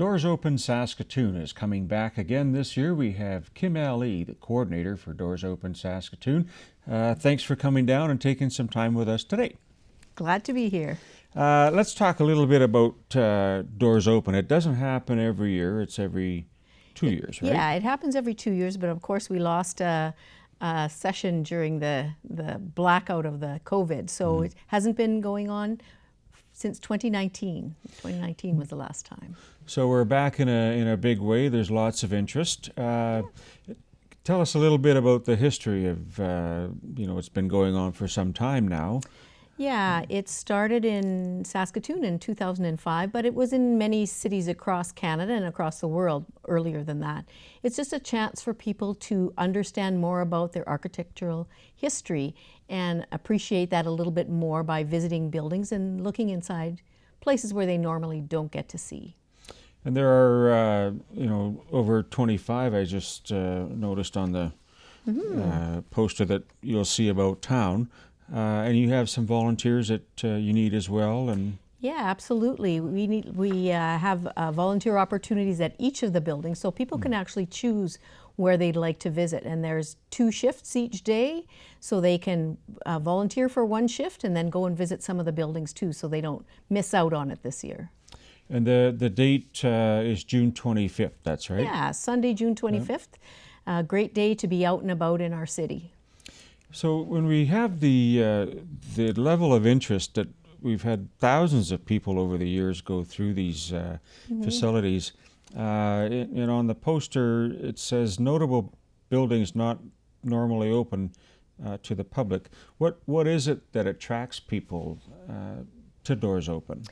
Doors Open Saskatoon is coming back again this year. We have Kim Ali, the coordinator for Doors Open Saskatoon. Thanks for coming down and taking some time with us today. Glad to be here. Let's talk a little bit about Doors Open. It doesn't happen every year. It's every 2 years, right? Yeah, it happens every 2 years, but of course we lost a session during the blackout of the COVID, so it hasn't been going on since 2019. 2019 was the last time. So we're back in a big way. There's lots of interest. Tell us a little bit about the history of, it's been going on for some time now. Yeah, it started in Saskatoon in 2005, but it was in many cities across Canada and across the world earlier than that. It's just a chance for people to understand more about their architectural history and appreciate that a little bit more by visiting buildings and looking inside places where they normally don't get to see. And there are, over 25, I just noticed on the poster that you'll see about town. And you have some volunteers that you need as well, and yeah, absolutely. We have volunteer opportunities at each of the buildings, so people can actually choose where they'd like to visit. And there's 2 shifts each day, so they can volunteer for 1 shift and then go and visit some of the buildings too, so they don't miss out on it this year. And the date is June 25th. That's right. Yeah, Sunday, June 25th. Great day to be out and about in our city. So when we have the level of interest that we've had thousands of people over the years go through these facilities, and on the poster it says notable buildings not normally open to the public. What is it that attracts people to Doors Open?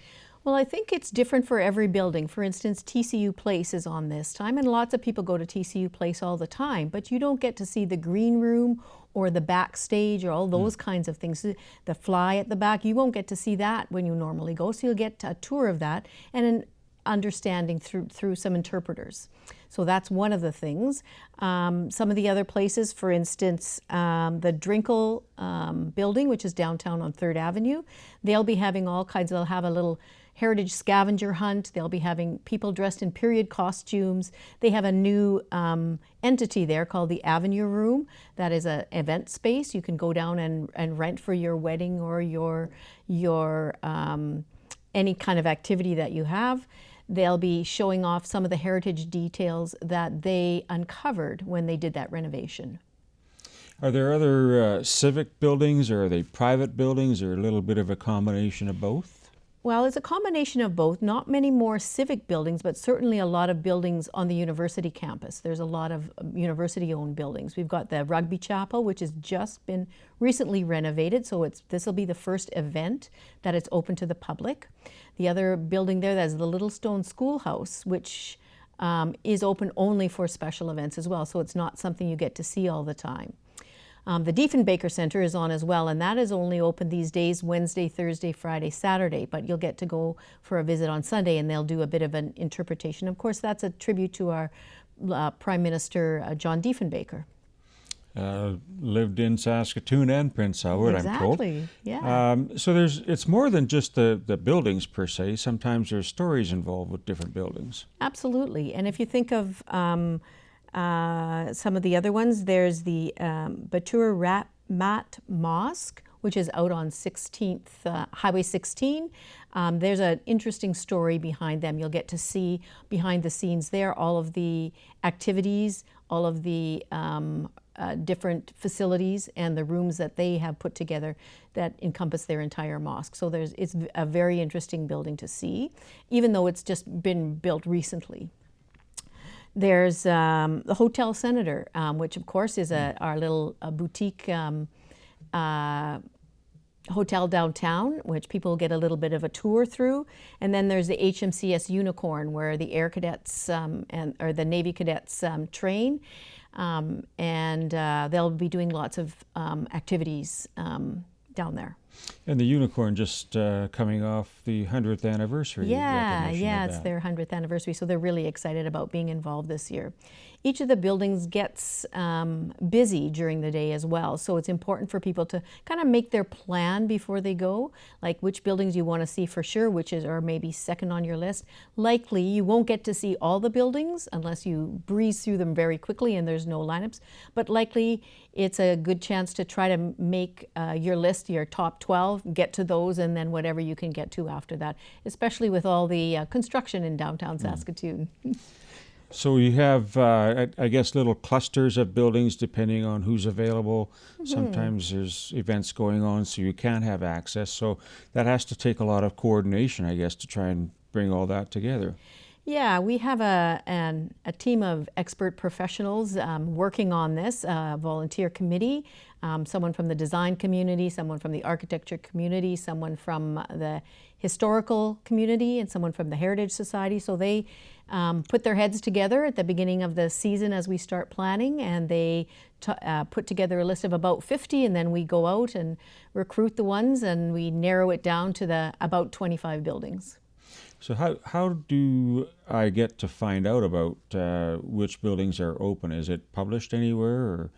Well, I think it's different for every building. For instance, TCU Place is on this time, and lots of people go to TCU Place all the time, but you don't get to see the green room or the backstage or all those kinds of things. The fly at the back, you won't get to see that when you normally go, so you'll get a tour of that and an understanding through some interpreters. So that's one of the things. Some of the other places, for instance, the Drinkle building, which is downtown on 3rd Avenue, they'll be having all kinds, they'll have a little heritage scavenger hunt. They'll be having people dressed in period costumes. They have a new entity there called the Avenue Room. That is an event space. You can go down and rent for your wedding or your any kind of activity that you have. They'll be showing off some of the heritage details that they uncovered when they did that renovation. Are there other civic buildings, or are they private buildings, or a little bit of a combination of both? Well, it's a combination of both. Not many more civic buildings, but certainly a lot of buildings on the university campus. There's a lot of university-owned buildings. We've got the Rugby Chapel, which has just been recently renovated, so this will be the first event that it's open to the public. The other building there, that's the Little Stone Schoolhouse, which is open only for special events as well, so it's not something you get to see all the time. The Diefenbaker Center is on as well, and that is only open these days, Wednesday, Thursday, Friday, Saturday, but you'll get to go for a visit on Sunday and they'll do a bit of an interpretation. Of course, that's a tribute to our Prime Minister, John Diefenbaker. Lived in Saskatoon and Prince Albert, exactly. I'm told. Yeah. So it's more than just the buildings per se. Sometimes there's stories involved with different buildings. Absolutely. And if you think of some of the other ones, there's the Batur Mat Mosque, which is out on 16th, Highway 16. There's an interesting story behind them. You'll get to see behind the scenes there all of the activities, all of the different facilities and the rooms that they have put together that encompass their entire mosque. So it's a very interesting building to see, even though it's just been built recently. There's the Hotel Senator, which of course is our little boutique hotel downtown, which people get a little bit of a tour through. And then there's the HMCS Unicorn, where the Air Cadets or the Navy Cadets train. And they'll be doing lots of activities down there. And the unicorn just coming off the 100th anniversary recognition of It's that. their 100th anniversary, so they're really excited about being involved this year. Each of the buildings gets busy during the day as well, so it's important for people to kind of make their plan before they go, like which buildings you want to see for sure, which is or maybe second on your list. Likely you won't get to see all the buildings unless you breeze through them very quickly and there's no lineups, but likely it's a good chance to try to make your list, your top 12, get to those, and then whatever you can get to after that, especially with all the construction in downtown Saskatoon. So you have, I guess, little clusters of buildings depending on who's available. Sometimes there's events going on, so you can't have access. So that has to take a lot of coordination, I guess, to try and bring all that together. Yeah, we have a team of expert professionals working on this, a volunteer committee, someone from the design community, someone from the architecture community, someone from the historical community, and someone from the Heritage Society. So they put their heads together at the beginning of the season as we start planning, and they put together a list of about 50, and then we go out and recruit the ones, and we narrow it down to about 25 buildings. So how do I get to find out about which buildings are open? Is it published anywhere? Or?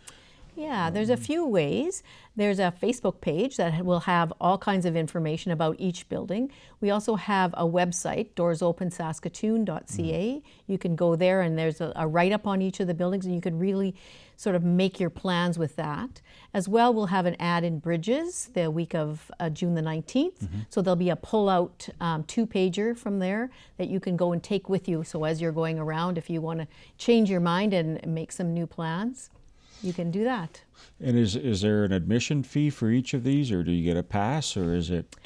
Yeah, there's a few ways. There's a Facebook page that will have all kinds of information about each building. We also have a website, doorsopensaskatoon.ca. You can go there and there's a write-up on each of the buildings, and you can really sort of make your plans with that. As well, we'll have an ad in Bridges the week of June the 19th. So there'll be a pull-out two-pager from there that you can go and take with you. So as you're going around, if you want to change your mind and make some new plans, you can do that. And is there an admission fee for each of these, or do you get a pass, or is it?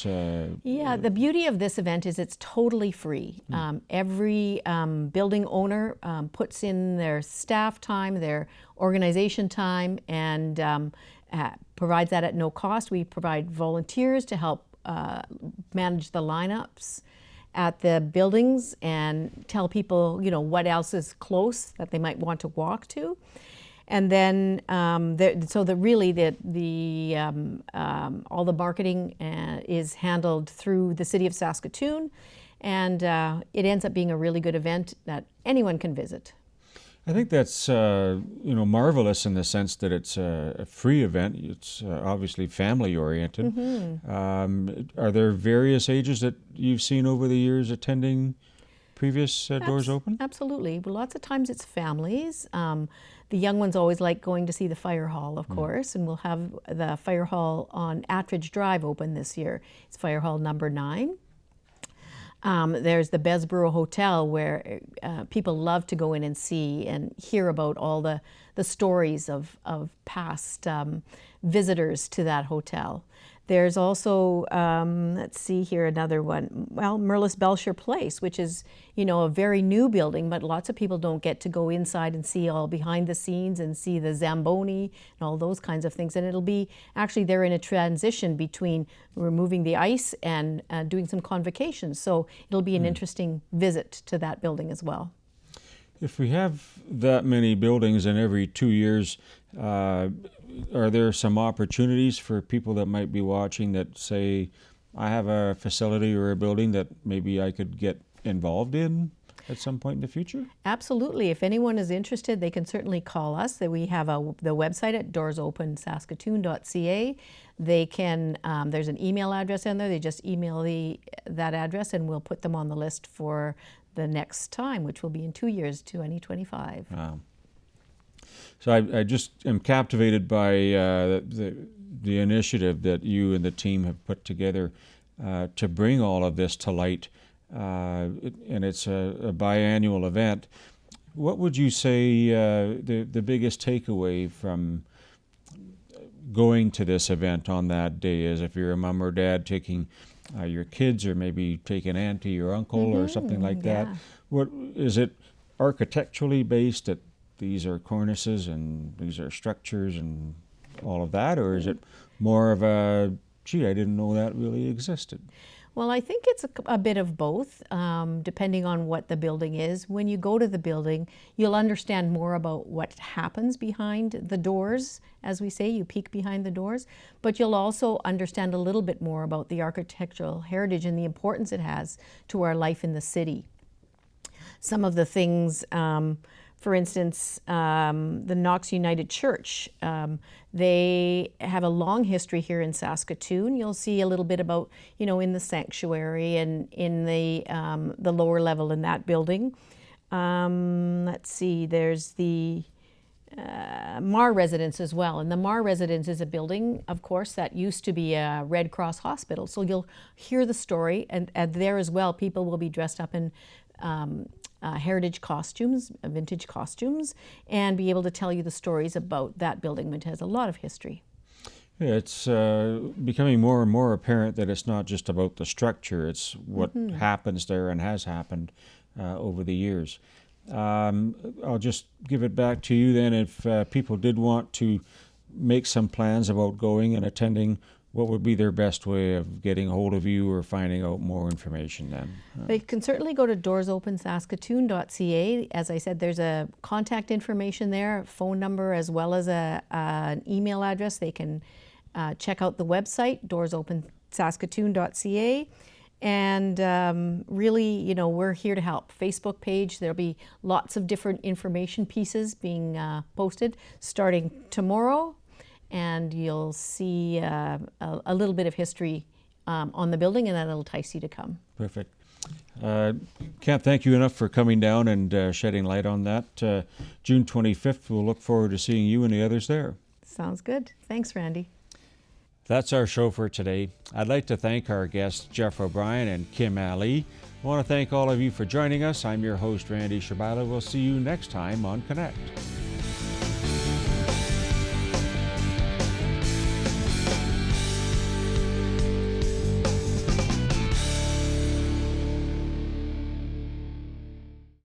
Yeah, the beauty of this event is it's totally free. Every building owner puts in their staff time, their organization time, and provides that at no cost. We provide volunteers to help manage the lineups at the buildings and tell people, what else is close that they might want to walk to. And then, all the marketing is handled through the City of Saskatoon, and it ends up being a really good event that anyone can visit. I think that's marvelous in the sense that it's a free event. It's obviously family oriented. Are there various ages that you've seen over the years attending previous Doors Open? Absolutely. Well, lots of times it's families. The young ones always like going to see the fire hall, of course, and we'll have the fire hall on Attridge Drive open this year. It's fire hall number 9. There's the Besborough Hotel, where people love to go in and see and hear about all the stories of past visitors to that hotel. There's also, let's see here, another one. Well, Merlis Belcher Place, which is, a very new building, but lots of people don't get to go inside and see all behind the scenes and see the Zamboni and all those kinds of things. And it'll be, actually, they're in a transition between removing the ice and doing some convocations. So it'll be an interesting visit to that building as well. If we have that many buildings and every 2 years, are there some opportunities for people that might be watching that say, I have a facility or a building that maybe I could get involved in at some point in the future? Absolutely. If anyone is interested, they can certainly call us. We have the website at doorsopensaskatoon.ca. They can, there's an email address in there. They just email that address and we'll put them on the list for the next time, which will be in 2 years, 2025. Wow. So I just am captivated by the initiative that you and the team have put together to bring all of this to light, and it's a biannual event. What would you say the biggest takeaway from going to this event on that day is? If you're a mom or dad taking your kids, or maybe take an auntie or uncle or something like that, what is it architecturally based that these are cornices and these are structures and all of that, or is it more of a, gee, I didn't know that really existed? Well, I think it's a bit of both, depending on what the building is. When you go to the building, you'll understand more about what happens behind the doors. As we say, you peek behind the doors, but you'll also understand a little bit more about the architectural heritage and the importance it has to our life in the city. Some of the things, for instance, the Knox United Church, they have a long history here in Saskatoon. You'll see a little bit about, in the sanctuary and in the lower level in that building. Let's see, there's the Mar Residence as well. And the Mar Residence is a building, of course, that used to be a Red Cross hospital. So you'll hear the story, and there as well, people will be dressed up in heritage costumes, vintage costumes, and be able to tell you the stories about that building, which has a lot of history. Yeah, it's becoming more and more apparent that it's not just about the structure, it's what happens there and has happened over the years. I'll just give it back to you then. If people did want to make some plans about going and attending, what would be their best way of getting a hold of you or finding out more information then? They can certainly go to doorsopensaskatoon.ca. As I said, there's a contact information there, a phone number, as well as an email address. They can check out the website, doorsopensaskatoon.ca. And really, we're here to help. Facebook page, there'll be lots of different information pieces being posted starting tomorrow. And you'll see a little bit of history on the building, and that'll entice you to come. Perfect. Can't thank you enough for coming down and shedding light on that. June 25th, we'll look forward to seeing you and the others there. Sounds good. Thanks, Randy. That's our show for today. I'd like to thank our guests, Jeff O'Brien and Kim Ali. I want to thank all of you for joining us. I'm your host, Randy Shabala. We'll see you next time on Connect.